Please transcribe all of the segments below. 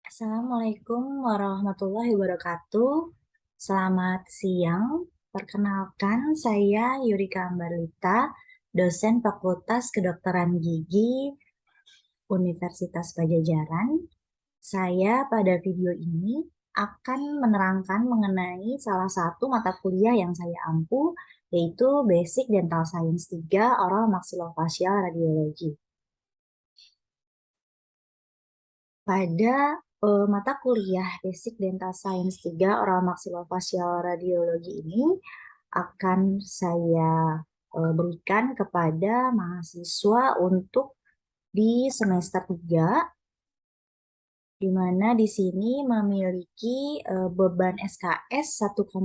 Assalamualaikum warahmatullahi wabarakatuh. Selamat siang. Perkenalkan, saya Yurika Ambarlita, dosen Fakultas Kedokteran Gigi Universitas Pajajaran. Saya pada video ini akan menerangkan mengenai salah satu mata kuliah yang saya ampu, yaitu Basic Dental Science 3 Oral Maxillofacial Radiology. Pada mata kuliah Basic Dental Science 3 Oral Maxillofacial Radiology ini akan saya berikan kepada mahasiswa untuk di semester 3, di mana di sini memiliki beban SKS 1,5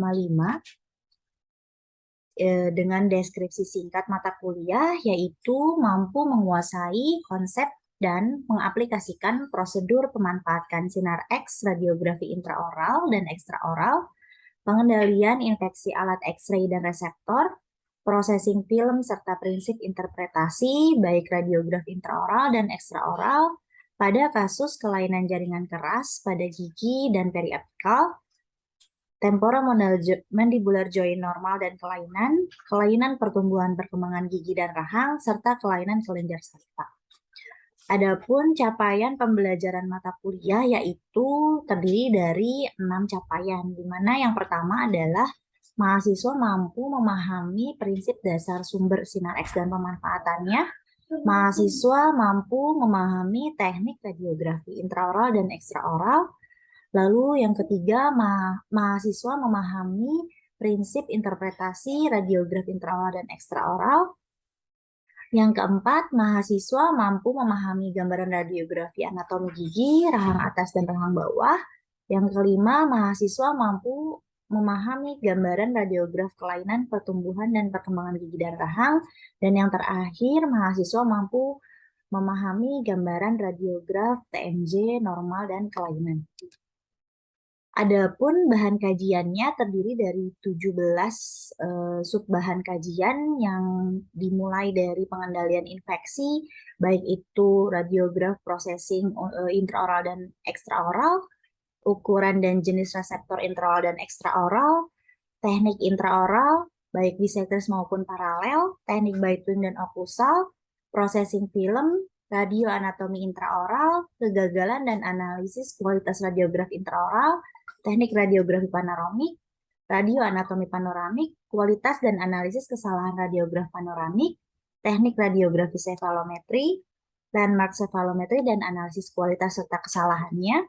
dengan deskripsi singkat mata kuliah, yaitu mampu menguasai konsep dan mengaplikasikan prosedur pemanfaatan sinar X, radiografi intraoral dan ekstraoral, pengendalian infeksi alat X-ray dan reseptor, processing film, serta prinsip interpretasi baik radiografi intraoral dan ekstraoral pada kasus kelainan jaringan keras pada gigi dan periapikal, temporomandibular joint normal dan kelainan pertumbuhan perkembangan gigi dan rahang, serta kelainan kelenjar saraf. Adapun capaian pembelajaran mata kuliah yaitu terdiri dari 6 capaian, di mana yang pertama adalah mahasiswa mampu memahami prinsip dasar sumber sinar X dan pemanfaatannya. Mahasiswa mampu memahami teknik radiografi intraoral dan ekstraoral. Lalu yang ketiga, mahasiswa memahami prinsip interpretasi radiografi intraoral dan ekstraoral. Yang keempat, mahasiswa mampu memahami gambaran radiografi anatomi gigi, rahang atas dan rahang bawah. Yang kelima, mahasiswa mampu memahami gambaran radiograf kelainan pertumbuhan dan perkembangan gigi dan rahang. Dan yang terakhir, mahasiswa mampu memahami gambaran radiograf TMJ, normal, dan kelainan. Adapun bahan kajiannya terdiri dari 17 subbahan kajian yang dimulai dari pengendalian infeksi, baik itu radiograf, processing intraoral dan ekstraoral, ukuran dan jenis reseptor intraoral dan ekstraoral, teknik intraoral, baik bisectors maupun paralel, teknik Bite-Wing dan oklusal, processing film, radio anatomi intraoral, kegagalan dan analisis kualitas radiograf intraoral, teknik radiografi panoramik, radio anatomi panoramik, kualitas dan analisis kesalahan radiograf panoramik, teknik radiografi sefalometri, landmark sefalometri dan analisis kualitas serta kesalahannya.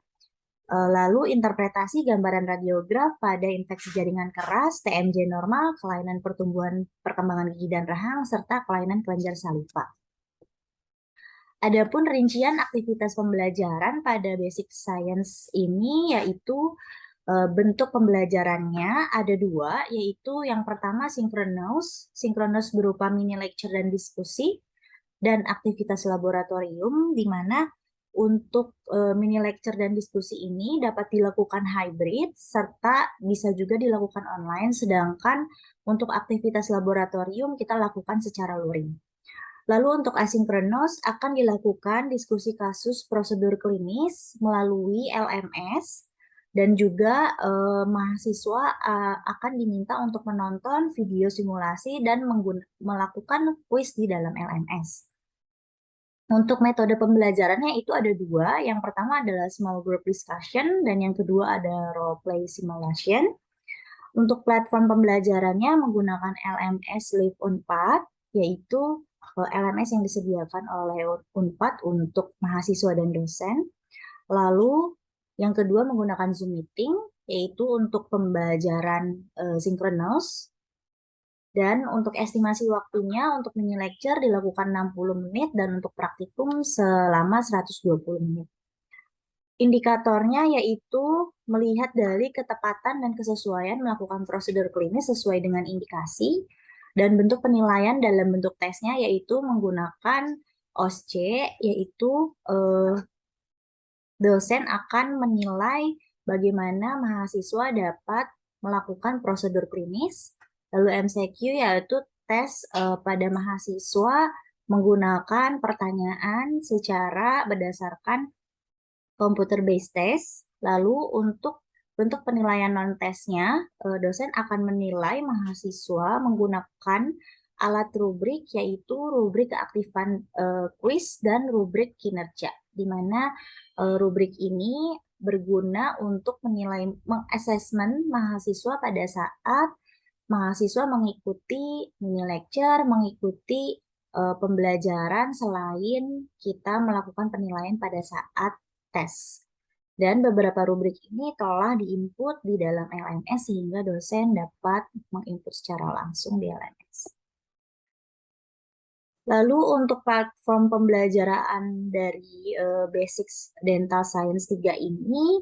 Lalu interpretasi gambaran radiograf pada infeksi jaringan keras, TMJ normal, kelainan pertumbuhan perkembangan gigi dan rahang, serta kelainan kelenjar saliva. Adapun rincian aktivitas pembelajaran pada Basic Science ini yaitu bentuk pembelajarannya ada dua, yaitu yang pertama sinkronus berupa mini lecture dan diskusi, dan aktivitas laboratorium, di mana untuk mini lecture dan diskusi ini dapat dilakukan hybrid, serta bisa juga dilakukan online, sedangkan untuk aktivitas laboratorium kita lakukan secara luring. Lalu untuk asinkronus akan dilakukan diskusi kasus prosedur klinis melalui LMS, dan juga mahasiswa akan diminta untuk menonton video simulasi dan melakukan kuis di dalam LMS. Untuk metode pembelajarannya itu ada dua. Yang pertama adalah small group discussion dan yang kedua ada role play simulation. Untuk platform pembelajarannya menggunakan LMS Live Unpad, yaitu LMS yang disediakan oleh Unpad untuk mahasiswa dan dosen. Lalu yang kedua menggunakan Zoom Meeting, yaitu untuk pembelajaran sinkronus. Dan untuk estimasi waktunya untuk mini lecture dilakukan 60 menit dan untuk praktikum selama 120 menit. Indikatornya yaitu melihat dari ketepatan dan kesesuaian melakukan prosedur klinis sesuai dengan indikasi, dan bentuk penilaian dalam bentuk tesnya yaitu menggunakan OSCE, yaitu dosen akan menilai bagaimana mahasiswa dapat melakukan prosedur klinis. Lalu MCQ yaitu tes pada mahasiswa menggunakan pertanyaan secara berdasarkan computer based test. Lalu untuk bentuk penilaian non-tesnya, dosen akan menilai mahasiswa menggunakan alat rubrik, yaitu rubrik keaktifan kuis dan rubrik kinerja, di mana rubrik ini berguna untuk menilai mengassessment mahasiswa pada saat mahasiswa mengikuti mini lecture, mengikuti pembelajaran selain kita melakukan penilaian pada saat tes. Dan beberapa rubrik ini telah diinput di dalam LMS sehingga dosen dapat menginput secara langsung di LMS. Lalu untuk platform pembelajaran dari Basics Dental Science 3 ini,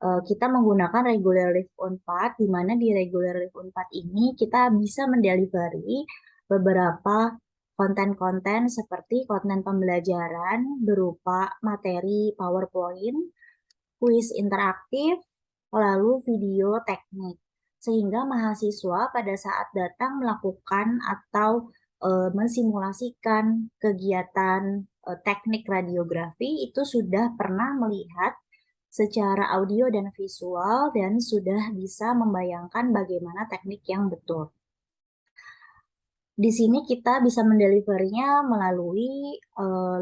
kita menggunakan Regular Live Unpad, di mana di Regular Live Unpad ini kita bisa mendelivery beberapa konten-konten seperti konten pembelajaran berupa materi PowerPoint, kuis interaktif, lalu video teknik. Sehingga mahasiswa pada saat datang melakukan atau mensimulasikan kegiatan teknik radiografi itu sudah pernah melihat secara audio dan visual dan sudah bisa membayangkan bagaimana teknik yang betul. Di sini kita bisa mendelivernya melalui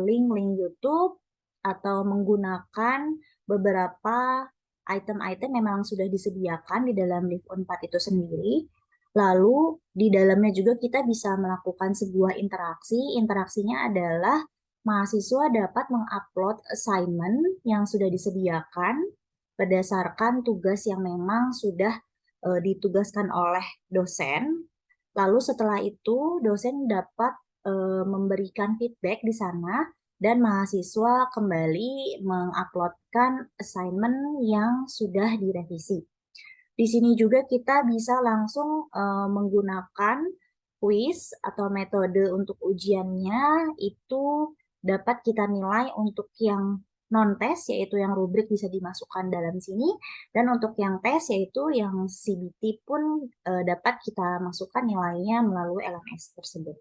link-link YouTube atau menggunakan beberapa item-item yang memang sudah disediakan di dalam Live Unpad itu sendiri. Lalu di dalamnya juga kita bisa melakukan sebuah interaksi. Interaksinya adalah mahasiswa dapat mengupload assignment yang sudah disediakan berdasarkan tugas yang memang sudah ditugaskan oleh dosen. Lalu setelah itu dosen dapat memberikan feedback di sana dan mahasiswa kembali menguploadkan assignment yang sudah direvisi. Di sini juga kita bisa langsung menggunakan quiz atau metode untuk ujiannya itu dapat kita nilai untuk yang non-tes, yaitu yang rubrik bisa dimasukkan dalam sini, dan untuk yang tes, yaitu yang CBT pun dapat kita masukkan nilainya melalui LMS tersebut.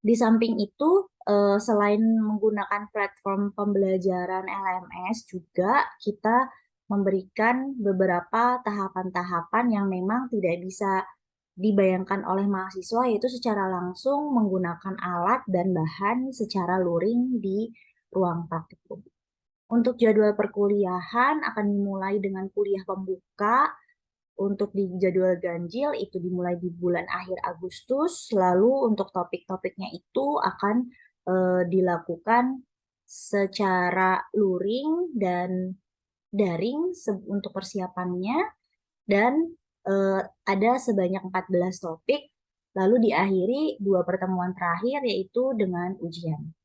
Di samping itu, selain menggunakan platform pembelajaran LMS, juga kita memberikan beberapa tahapan-tahapan yang memang tidak bisa dibayangkan oleh mahasiswa, yaitu secara langsung menggunakan alat dan bahan secara luring di ruang praktikum. Untuk jadwal perkuliahan akan dimulai dengan kuliah pembuka. Untuk di jadwal ganjil itu dimulai di bulan akhir Agustus, lalu untuk topik-topiknya itu akan dilakukan secara luring dan daring untuk persiapannya, dan ada sebanyak 14 topik, lalu diakhiri 2 pertemuan terakhir yaitu dengan ujian.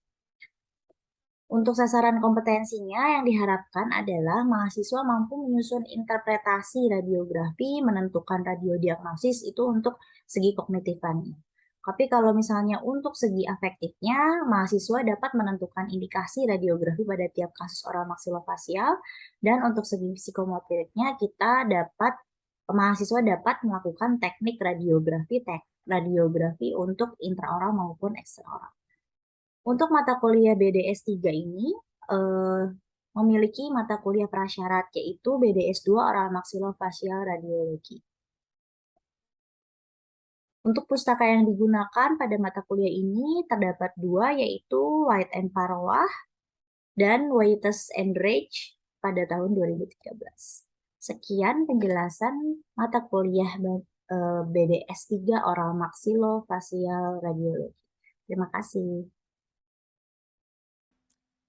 Untuk sasaran kompetensinya yang diharapkan adalah mahasiswa mampu menyusun interpretasi radiografi, menentukan radiodiagnosis itu untuk segi kognitifannya. Tapi kalau misalnya untuk segi afektifnya, mahasiswa dapat menentukan indikasi radiografi pada tiap kasus oral maksilofasial, dan untuk segi psikomotoriknya mahasiswa dapat melakukan teknik radiografi untuk intraoral maupun ekstraoral. Untuk mata kuliah BDS 3 ini memiliki mata kuliah prasyarat, yaitu BDS 2 oral maxillofacial radiologi. Untuk pustaka yang digunakan pada mata kuliah ini terdapat 2, yaitu White and Parwah dan Waites and Rage pada tahun 2013. Sekian penjelasan mata kuliah BDS 3 oral maxillofacial radiologi. Terima kasih.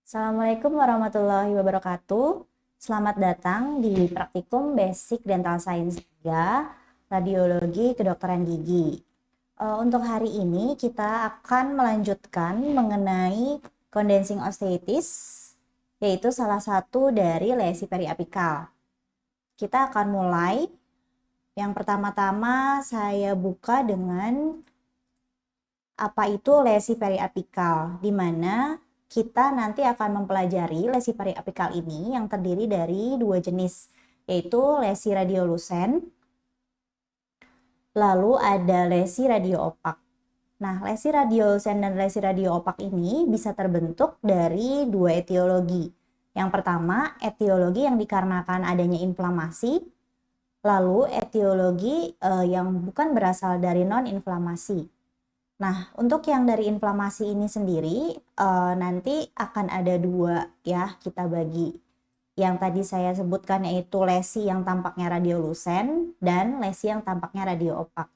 Assalamualaikum warahmatullahi wabarakatuh. Selamat datang di Praktikum Basic Dental Science 3, Radiologi Kedokteran Gigi. Untuk hari ini kita akan melanjutkan mengenai condensing osteitis, yaitu salah satu dari lesi periapikal. Kita akan mulai. Yang pertama-tama saya buka dengan apa itu lesi periapikal, di mana kita nanti akan mempelajari lesi periapikal ini yang terdiri dari 2 jenis, yaitu lesi radiolusen, lalu ada lesi radio opak. Nah, lesi radiolusen dan lesi radio opak ini bisa terbentuk dari 2 etiologi, Yang pertama, etiologi yang dikarenakan adanya inflamasi, lalu etiologi yang bukan berasal dari non-inflamasi. Nah, untuk yang dari inflamasi ini sendiri, nanti akan ada dua ya, kita bagi. Yang tadi saya sebutkan yaitu lesi yang tampaknya radiolusen dan lesi yang tampaknya radio-opak.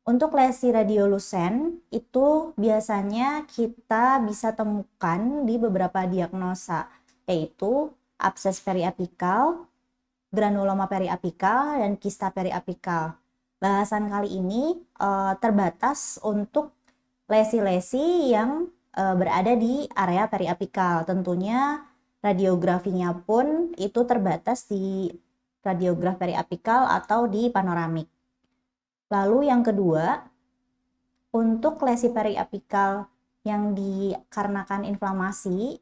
Untuk lesi radiolusen itu biasanya kita bisa temukan di beberapa diagnosa, yaitu abses periapikal, granuloma periapikal, dan kista periapikal. Bahasan kali ini terbatas untuk lesi-lesi yang berada di area periapikal. Tentunya radiografinya pun itu terbatas di radiograf periapikal atau di panoramik. Lalu yang kedua, untuk lesi periapikal yang dikarenakan inflamasi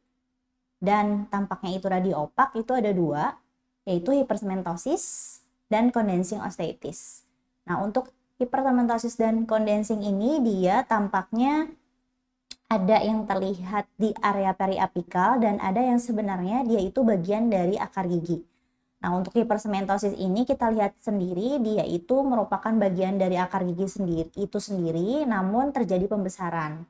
dan tampaknya itu radio-opak itu ada dua, yaitu hipersmentosis dan condensing osteitis. Nah, untuk hipersmentosis dan condensing ini dia tampaknya ada yang terlihat di area periapikal dan ada yang sebenarnya dia itu bagian dari akar gigi. Nah, untuk hipersmentosis ini kita lihat sendiri dia itu merupakan bagian dari akar gigi sendiri, namun terjadi pembesaran.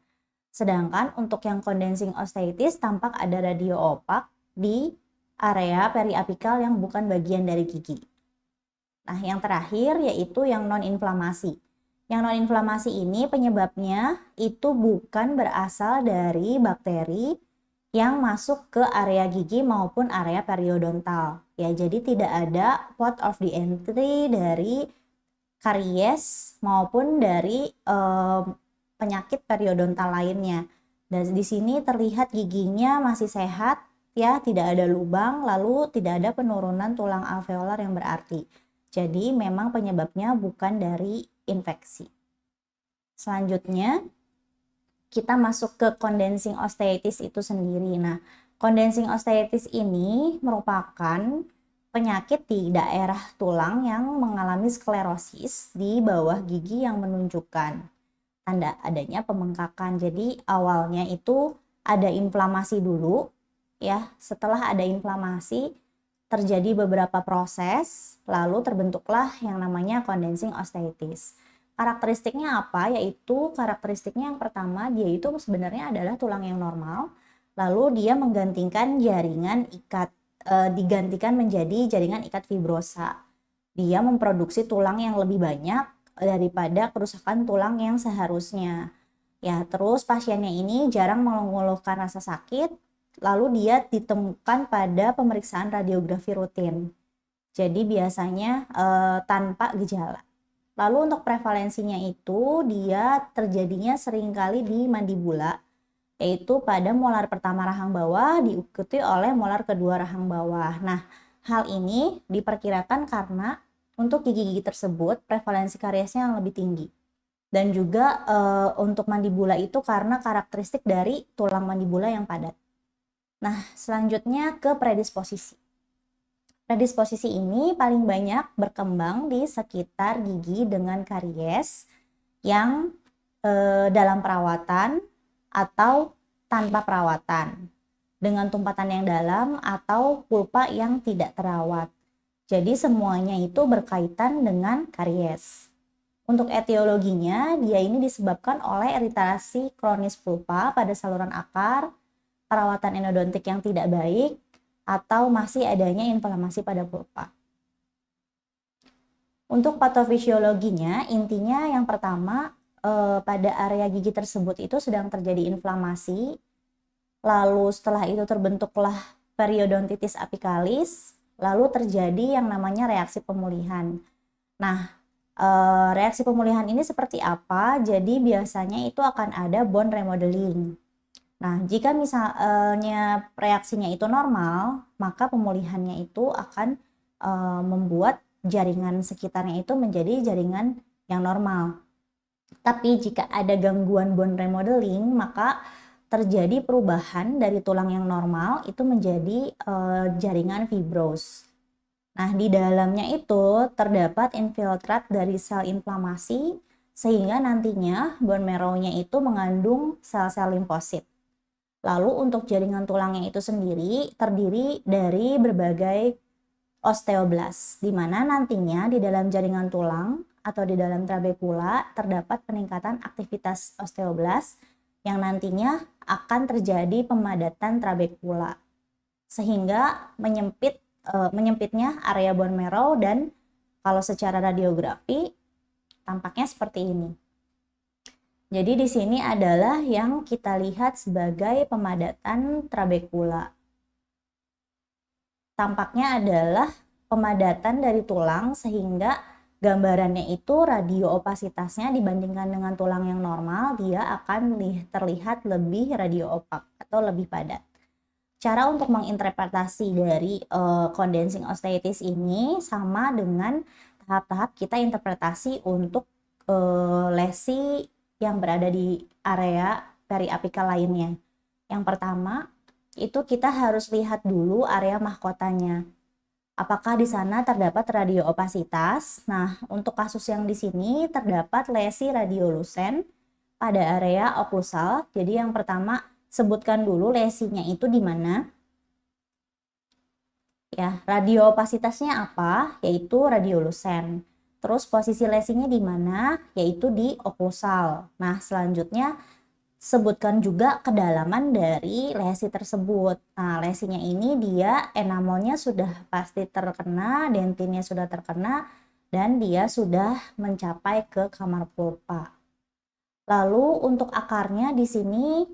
Sedangkan untuk yang condensing osteitis tampak ada radio opak di area periapikal yang bukan bagian dari gigi. Nah, yang terakhir yaitu yang non-inflamasi. Yang non-inflamasi ini penyebabnya itu bukan berasal dari bakteri yang masuk ke area gigi maupun area periodontal. Ya, jadi tidak ada port of the entry dari karies maupun dari penyakit periodontal lainnya. Dan di sini terlihat giginya masih sehat, ya, tidak ada lubang, lalu tidak ada penurunan tulang alveolar yang berarti. Jadi memang penyebabnya bukan dari infeksi. Selanjutnya kita masuk ke condensing osteitis itu sendiri. Nah, condensing osteitis ini merupakan penyakit di daerah tulang yang mengalami sklerosis di bawah gigi yang menunjukkan tanda adanya pembengkakan. Jadi awalnya itu ada inflamasi dulu ya. Setelah ada inflamasi terjadi beberapa proses, lalu terbentuklah yang namanya condensing osteitis. Karakteristiknya apa? Yaitu karakteristiknya yang pertama, dia itu sebenarnya adalah tulang yang normal, lalu dia menggantikan jaringan ikat, digantikan menjadi jaringan ikat fibrosa. Dia memproduksi tulang yang lebih banyak daripada kerusakan tulang yang seharusnya. Ya, terus pasiennya ini jarang mengeluhkan rasa sakit, lalu dia ditemukan pada pemeriksaan radiografi rutin. Jadi biasanya tanpa gejala. Lalu untuk prevalensinya itu dia terjadinya seringkali di mandibula, yaitu pada molar pertama rahang bawah diikuti oleh molar kedua rahang bawah. Nah, hal ini diperkirakan karena untuk gigi-gigi tersebut prevalensi kariesnya yang lebih tinggi. Dan juga untuk mandibula itu karena karakteristik dari tulang mandibula yang padat. Nah, selanjutnya ke predisposisi. Predisposisi ini paling banyak berkembang di sekitar gigi dengan karies yang dalam perawatan atau tanpa perawatan, dengan tumpatan yang dalam atau pulpa yang tidak terawat. Jadi semuanya itu berkaitan dengan karies. Untuk etiologinya, dia ini disebabkan oleh iritasi kronis pulpa pada saluran akar, perawatan endodontik yang tidak baik, atau masih adanya inflamasi pada pulpa. Untuk patofisiologinya, intinya yang pertama, pada area gigi tersebut itu sedang terjadi inflamasi, lalu setelah itu terbentuklah periodontitis apikalis, lalu terjadi yang namanya reaksi pemulihan. Nah, reaksi pemulihan ini seperti apa? Jadi biasanya itu akan ada bone remodeling. Nah, jika misalnya reaksinya itu normal, maka pemulihannya itu akan membuat jaringan sekitarnya itu menjadi jaringan yang normal. Tapi jika ada gangguan bone remodeling, maka terjadi perubahan dari tulang yang normal itu menjadi jaringan fibros. Nah, di dalamnya itu terdapat infiltrat dari sel inflamasi, sehingga nantinya bone marrow-nya itu mengandung sel-sel limfosit. Lalu untuk jaringan tulangnya itu sendiri terdiri dari berbagai osteoblas, di mana nantinya di dalam jaringan tulang atau di dalam trabekula terdapat peningkatan aktivitas osteoblas yang nantinya akan terjadi pemadatan trabekula sehingga menyempitnya area bone marrow, dan kalau secara radiografi tampaknya seperti ini. Jadi di sini adalah yang kita lihat sebagai pemadatan trabekula. Tampaknya adalah pemadatan dari tulang sehingga gambarannya itu radio opasitasnya dibandingkan dengan tulang yang normal, dia akan terlihat lebih radio opak atau lebih padat. Cara untuk menginterpretasi dari condensing osteitis ini sama dengan tahap-tahap kita interpretasi untuk lesi yang berada di area periapikal lainnya. Yang pertama, itu kita harus lihat dulu area mahkotanya. Apakah di sana terdapat radio opasitas? Nah, untuk kasus yang di sini terdapat lesi radiolucen pada area oklusal. Jadi yang pertama, sebutkan dulu lesinya itu di mana. Ya, radio opasitasnya apa? Yaitu radiolucen. Terus posisi lesinya di mana? Yaitu di oklusal. Nah, selanjutnya sebutkan juga kedalaman dari lesi tersebut. Nah, lesinya ini dia enamelnya sudah pasti terkena, dentinnya sudah terkena, dan dia sudah mencapai ke kamar pulpa. Lalu untuk akarnya di sini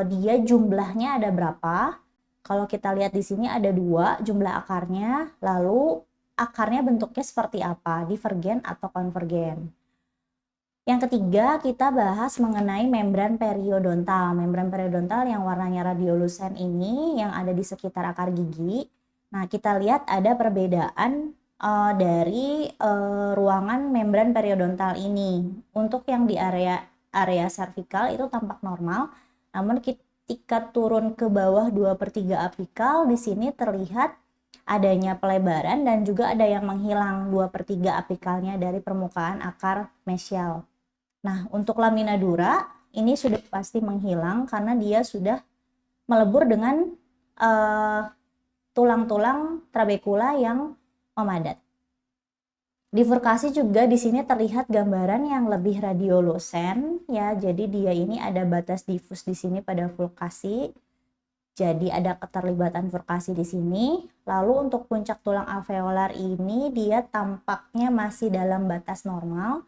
dia jumlahnya ada berapa? Kalau kita lihat di sini ada 2 jumlah akarnya. Lalu akarnya bentuknya seperti apa? Divergen atau konvergen? Yang ketiga, kita bahas mengenai membran periodontal. Membran periodontal yang warnanya radiolucen ini yang ada di sekitar akar gigi. Nah, kita lihat ada perbedaan dari ruangan membran periodontal ini. Untuk yang di area cervical itu tampak normal, namun ketika turun ke bawah 2/3 apikal, di sini terlihat adanya pelebaran dan juga ada yang menghilang 2/3 apikalnya dari permukaan akar mesial. Nah, untuk lamina dura ini sudah pasti menghilang karena dia sudah melebur dengan tulang-tulang trabekula yang memadat. Bifurkasi juga di sini terlihat gambaran yang lebih radiolucen ya. Jadi dia ini ada batas difus di sini pada vulkasi. Jadi ada keterlibatan vulkasi di sini. Lalu untuk puncak tulang alveolar ini dia tampaknya masih dalam batas normal.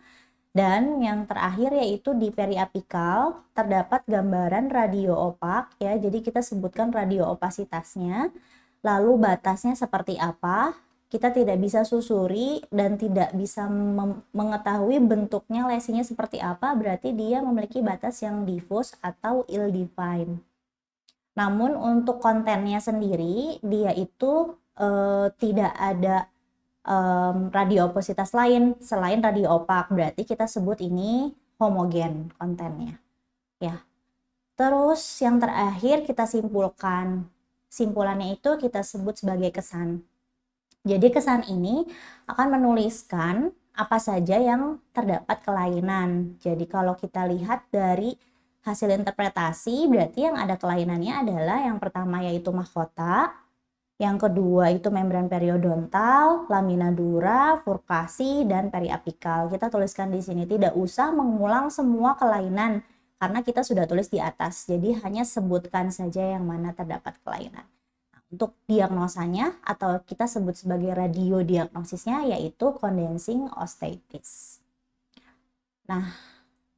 Dan yang terakhir yaitu di periapikal terdapat gambaran radio opak ya. Jadi kita sebutkan radio opasitasnya. Lalu batasnya seperti apa? Kita tidak bisa susuri dan tidak bisa mengetahui bentuknya lesinya seperti apa, berarti dia memiliki batas yang diffuse atau ill-defined. Namun untuk kontennya sendiri, dia itu tidak ada radio opasitas lain selain radio opak, berarti kita sebut ini homogen kontennya. Ya. Terus yang terakhir kita simpulkan. Simpulannya itu kita sebut sebagai kesan. Jadi kesan ini akan menuliskan apa saja yang terdapat kelainan. Jadi kalau kita lihat dari hasil interpretasi, berarti yang ada kelainannya adalah yang pertama yaitu mahkota, yang kedua itu membran periodontal, lamina dura, furkasi, dan periapikal. Kita tuliskan di sini, tidak usah mengulang semua kelainan karena kita sudah tulis di atas. Jadi hanya sebutkan saja yang mana terdapat kelainan. Untuk diagnosanya atau kita sebut sebagai radiodiagnosisnya yaitu condensing osteitis. Nah,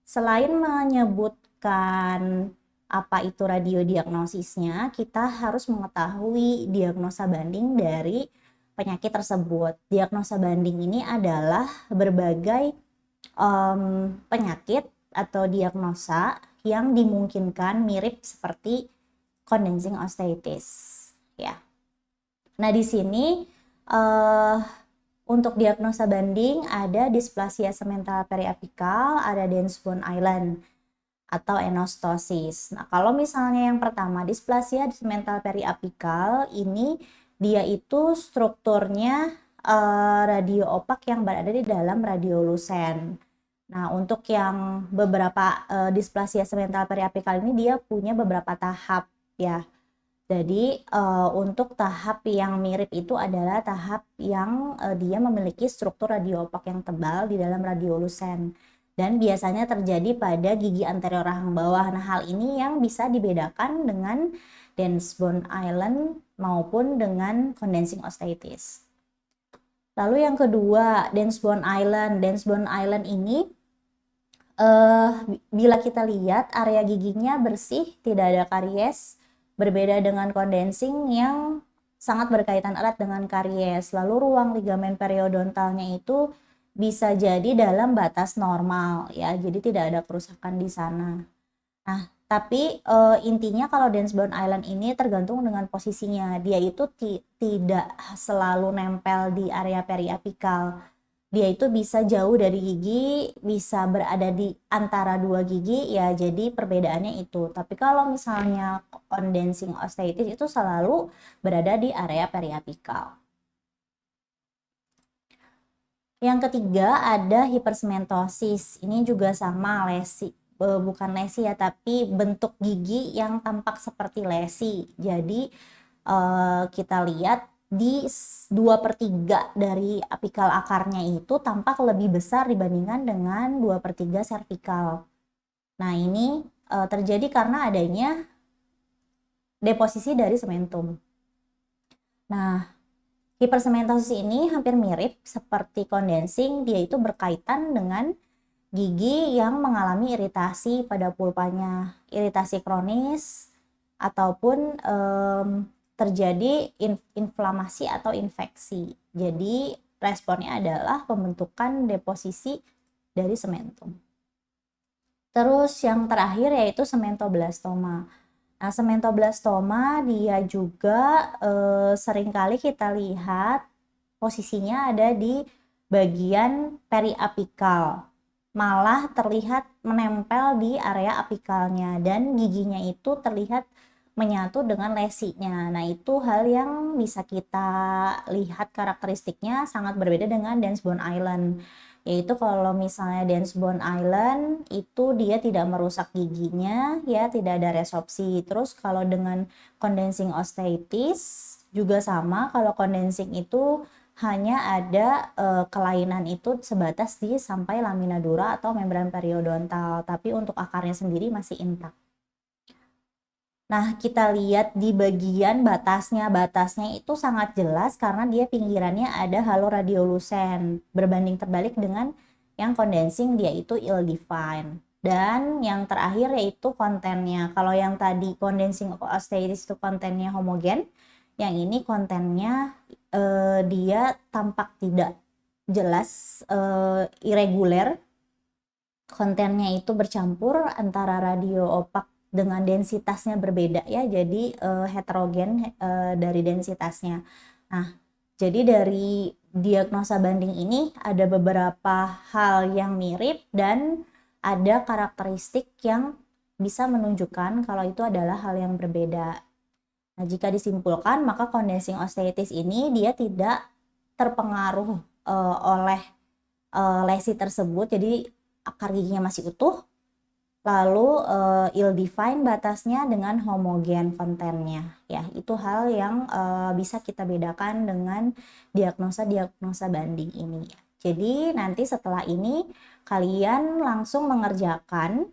selain menyebutkan apa itu radiodiagnosisnya, kita harus mengetahui diagnosa banding dari penyakit tersebut. Diagnosa banding ini adalah berbagai penyakit atau diagnosa yang dimungkinkan mirip seperti condensing osteitis. Ya. Nah, di sini untuk diagnosa banding ada displasia semental periapikal, ada dense bone island atau enostosis. Nah, kalau misalnya yang pertama displasia semental periapikal ini dia itu strukturnya radio opak yang berada di dalam radiolucen. Nah, untuk yang beberapa displasia segmental periapikal ini dia punya beberapa tahap ya. Jadi untuk tahap yang mirip itu adalah tahap yang dia memiliki struktur radio opak yang tebal di dalam radiolusen dan biasanya terjadi pada gigi anterior rahang bawah. Nah, hal ini yang bisa dibedakan dengan dense bone island maupun dengan condensing osteitis. Lalu yang kedua, dense bone island. Dense bone island ini bila kita lihat area giginya bersih, tidak ada karies, berbeda dengan condensing yang sangat berkaitan erat dengan karies. Lalu ruang ligamen periodontalnya itu bisa jadi dalam batas normal ya, jadi tidak ada kerusakan di sana. Nah, tapi intinya kalau dense bone island ini tergantung dengan posisinya. Dia itu tidak selalu nempel di area periapikal. Dia itu bisa jauh dari gigi, bisa berada di antara dua gigi, ya jadi perbedaannya itu. Tapi kalau misalnya condensing osteitis itu selalu berada di area periapikal. Yang ketiga ada hipersementosis. Ini juga sama lesi, bukan lesi ya, tapi bentuk gigi yang tampak seperti lesi. Jadi kita lihat di 2/3 dari apikal akarnya itu tampak lebih besar dibandingkan dengan 2/3 servikal. Nah, ini terjadi karena adanya deposisi dari sementum. Nah, hipersementosis ini hampir mirip seperti condensing, dia itu berkaitan dengan gigi yang mengalami iritasi pada pulpanya, iritasi kronis ataupun terjadi inflamasi atau infeksi. Jadi responnya adalah pembentukan deposisi dari sementum. Terus yang terakhir yaitu sementoblastoma. Nah, sementoblastoma dia juga seringkali kita lihat posisinya ada di bagian periapikal. Malah terlihat menempel di area apikalnya dan giginya itu terlihat menyatu dengan lesinya. Nah, itu hal yang bisa kita lihat karakteristiknya sangat berbeda dengan dense bone island. Yaitu kalau misalnya dense bone island itu dia tidak merusak giginya, ya tidak ada resorpsi. Terus kalau dengan condensing osteitis juga sama, kalau condensing itu hanya ada kelainan itu sebatas di sampai lamina dura atau membran periodontal, tapi untuk akarnya sendiri masih intak. Nah, kita lihat di bagian batasnya itu sangat jelas karena dia pinggirannya ada halo radiolusen, berbanding terbalik dengan yang condensing dia itu ill defined. Dan yang terakhir yaitu kontennya. Kalau yang tadi condensing osteitis itu kontennya homogen, yang ini kontennya dia tampak tidak jelas, irregular. Kontennya itu bercampur antara radio opak dengan densitasnya berbeda ya, jadi heterogen dari densitasnya. Nah, jadi dari diagnosa banding ini ada beberapa hal yang mirip dan ada karakteristik yang bisa menunjukkan kalau itu adalah hal yang berbeda. Nah, jika disimpulkan maka condensing osteitis ini dia tidak terpengaruh oleh lesi tersebut, jadi akar giginya masih utuh, lalu ill define batasnya dengan homogen kontennya ya. Itu hal yang bisa kita bedakan dengan diagnosa banding ini ya. Jadi nanti setelah ini kalian langsung mengerjakan,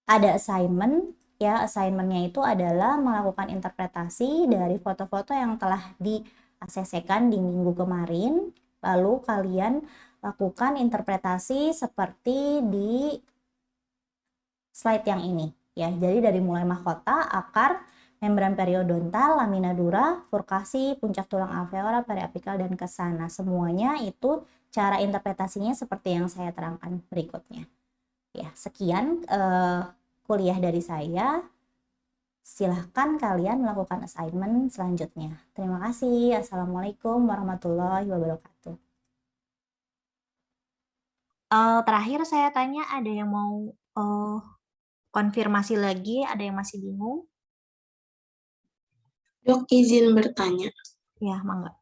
ada assignment ya. Assignmentnya itu adalah melakukan interpretasi dari foto-foto yang telah di-ACC-kan di minggu kemarin, lalu kalian lakukan interpretasi seperti di slide yang ini ya. Jadi dari mulai mahkota, akar, membran periodontal, lamina dura, furkasi, puncak tulang alveolar, periapikal, dan kesana. Semuanya itu cara interpretasinya seperti yang saya terangkan berikutnya. Ya, sekian kuliah dari saya. Silahkan kalian melakukan assignment selanjutnya. Terima kasih. Assalamualaikum warahmatullahi wabarakatuh. Terakhir saya tanya, ada yang mau konfirmasi lagi? Ada yang masih bingung? Dok, izin bertanya. Ya, mangga.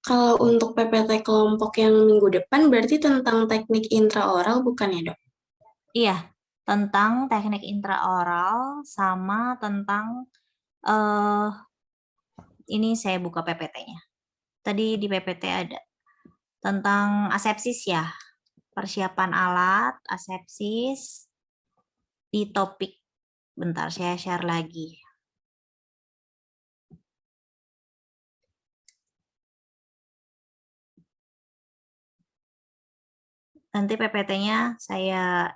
Kalau untuk PPT kelompok yang minggu depan berarti tentang teknik intraoral bukan ya, Dok? Iya, tentang teknik intraoral sama tentang eh ini saya buka PPT-nya. Tadi di PPT ada tentang asepsis ya, persiapan alat, asepsis di topik. Bentar, saya share lagi. Nanti PPT-nya saya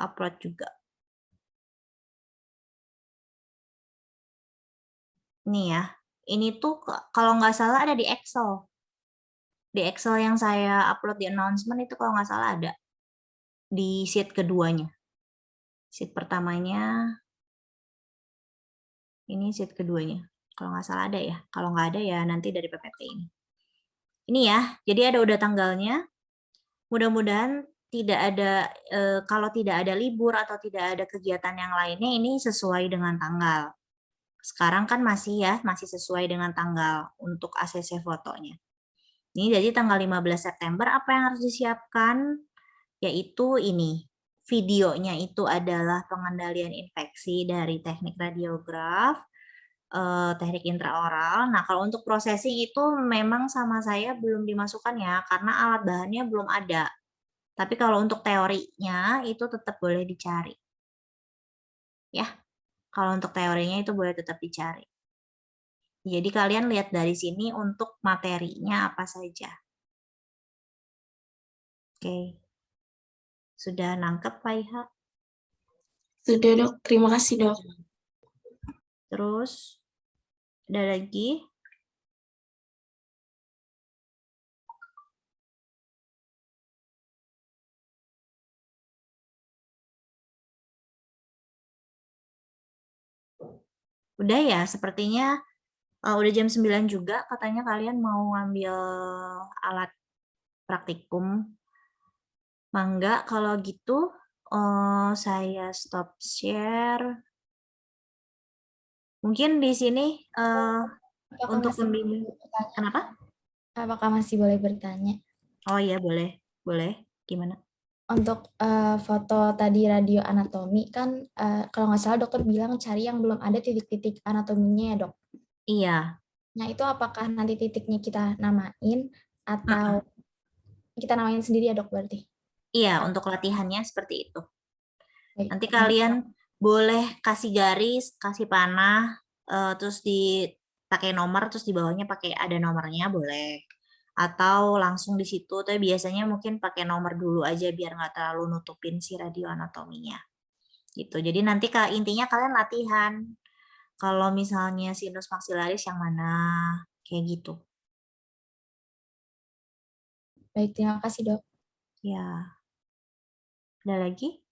upload juga. Nih ya, ini tuh kalau nggak salah ada di Excel. Di Excel yang saya upload di announcement itu kalau nggak salah ada. Di sheet keduanya. Sheet pertamanya, ini sheet keduanya. Kalau nggak salah ada ya. Kalau nggak ada ya nanti dari PPT ini. Ini ya, jadi udah tanggalnya. Mudah-mudahan tidak ada, kalau tidak ada libur atau tidak ada kegiatan yang lainnya, ini sesuai dengan tanggal. Sekarang kan masih ya, masih sesuai dengan tanggal untuk ACC fotonya. Ini jadi tanggal 15 September apa yang harus disiapkan? Yaitu ini, videonya itu adalah pengendalian infeksi dari teknik radiograf, teknik intraoral. Nah, kalau untuk processing itu memang sama saya belum dimasukkan ya, karena alat bahannya belum ada. Tapi kalau untuk teorinya itu tetap boleh dicari. Ya, kalau untuk teorinya itu boleh tetap dicari. Jadi kalian lihat dari sini untuk materinya apa saja. Oke. Sudah nangkep Pak Iha? Sudah, Dok. Terima kasih, Dok. Terus ada lagi? Udah ya, sepertinya udah jam 9 juga, katanya kalian mau ngambil alat praktikum. Mangga, kalau gitu saya stop share. Mungkin di sini Apakah untuk masih pembimbing. bertanya? Kenapa? Apakah masih boleh bertanya? Oh iya, boleh. Boleh. Gimana? Untuk foto tadi radio anatomi kan kalau nggak salah dokter bilang cari yang belum ada titik-titik anatominya ya, Dok. Iya. Nah, itu apakah nanti titiknya kita namain atau Mm-mm. kita namain sendiri ya, Dok, berarti? Iya, untuk latihannya seperti itu. Baik, Nanti ini kalian boleh kasih garis, kasih panah, terus pakai nomor, terus di bawahnya pakai ada nomornya boleh. Atau langsung di situ, tapi biasanya mungkin pakai nomor dulu aja biar nggak terlalu nutupin si radio anatominya. Gitu. Jadi nanti intinya kalian latihan. Kalau misalnya sinus maxillaris yang mana, kayak gitu. baik, terima kasih, Dok. Ya. Ada lagi?